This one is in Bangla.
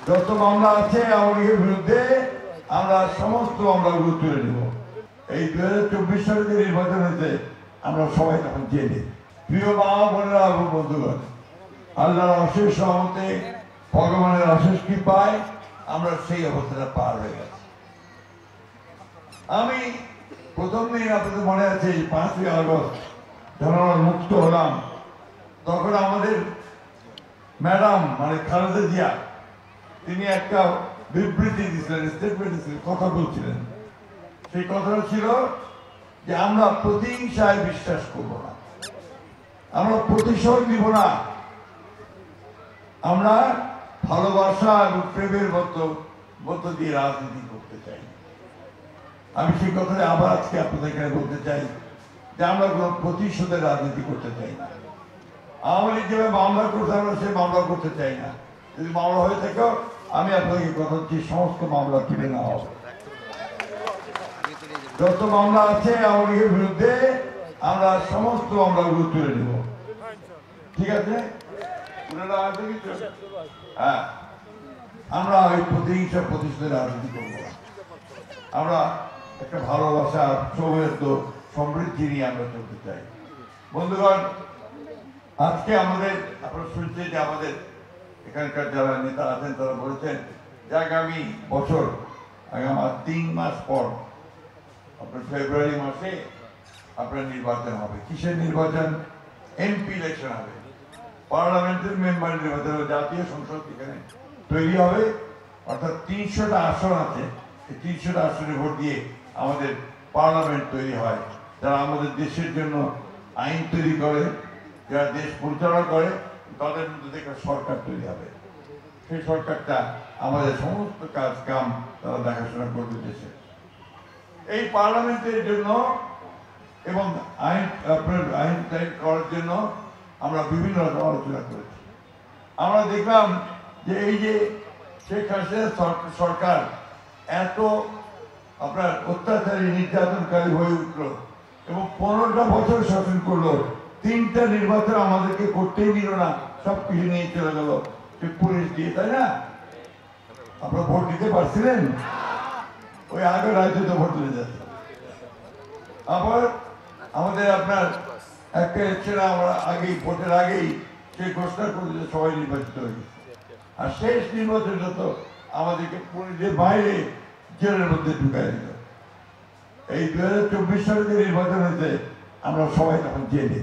যত মামলা আছে আওয়ামী লীগের বিরুদ্ধে আমরা সমস্ত মামলাগুলো তুলে নেব। এই 2024 সালে যে নির্বাচন হয়েছে আমরা সবাই তখন জেনে। প্রিয় মা বোনেরা এবং বন্ধুগণ, আল্লাহর অশেষ রহমতে, ভগবানের অশেষ কৃপায় আমরা সেই অবস্থাটা পার হয়ে গেছি। আমি প্রথম দিন আপনাদের মনে আছে 5ই আগস্ট যখন আমরা মুক্ত হলাম, তখন আমাদের ম্যাডাম মানে খালেদা জিয়া তিনি একটা বিবৃতি দিয়েছিলেন, স্টেটমেন্ট দিয়েছিলেন, কথা বলছিলেন। সেই কথাটা ছিল যে আমরা প্রতিহিংসায় বিশ্বাস করব না, আমরা প্রতিশোধ নিব না, আমরা ভালোবাসা এবং প্রেমের মধ্য দিয়ে রাজনীতি করতে চাই। আমি সেই কথাটা আবার আজকে আপনাদের এখানে বলতে চাই যে আমরা কোনো প্রতিশোধের রাজনীতি করতে চাই না। আওয়ামী লীগ যেভাবে মামলা করতে আমরা সে মামলা করতে চাই না। যদি মামলা হয়ে থাকে আমি আপনাকে কথা হচ্ছি সমস্ত মামলা তুলে নেওয়া হবে। যত মামলা আছে আওয়ামী লীগের বিরুদ্ধে আমরা সমস্ত মামলাগুলো তুলে নেব। ঠিক আছে? হ্যাঁ, আমরা ওই প্রতিহিংসা প্রতিশোধের রাজনীতি করব। আমরা একটা ভালোবাসা, সৌহার্দ্য, সমৃদ্ধি নিয়ে আমরা চলতে চাই। বন্ধুগণ, আজকে আমাদের আপনারা শুনছেন যে আমাদের এখানকার যারা নেতা আছেন তারা বলেছেন যে আগামী বছর আগামী 3 মাস পর আপনার ফেব্রুয়ারি মাসে আপনার নির্বাচন হবে। কিসের নির্বাচন? এমপি ইলেকশন হবে, পার্লামেন্টের মেম্বার নির্বাচন হবে, জাতীয় সংসদ এখানে তৈরি হবে। অর্থাৎ 300টা আসন আছে, এই 300টা আসনে ভোট দিয়ে আমাদের পার্লামেন্ট তৈরি হয়। যারা আমাদের দেশের জন্য আইন তৈরি করে, যারা দেশ পরিচালনা করে, তাদের মধ্যে থেকে সরকার তৈরি হবে। সেই সরকারটা আমাদের সমস্ত কাজ কাম তারা দেখাশোনা করবে দেশে। এই পার্লামেন্টের জন্য এবং আইন করার জন্য আমরা বিভিন্ন রকম আলোচনা করেছি। আমরা দেখলাম যে এই যে শেখ হাসিনা সরকার এত আপনার অত্যাচারী নির্যাতনকারী হয়ে উঠল এবং 15টা বছর শাসন করলো, 3টা নির্বাচন আমাদেরকে করতেই দিল না, সব কিছু নিয়ে চলে গেল পুলিশ দিয়ে, তাই না? আপনারা ভোট দিতে পারছিলেন? ওই আগে রাজ্যতে ভোট দিতে যাচ্ছে। আবার আমাদের আপনার একটা ইলেকশন আমরা আগেই ভোটের আগেই সেই ঘোষণা করে যে সবাই নির্বাচিত হয়ে গেছে। আর শেষ নির্বাচন যত আমাদেরকে পুলিশের বাইরে জেলের মধ্যে ঢুকাই দিল। এই 2024 সালে যে নির্বাচন হয়েছে আমরা সবাই তখন জেলে।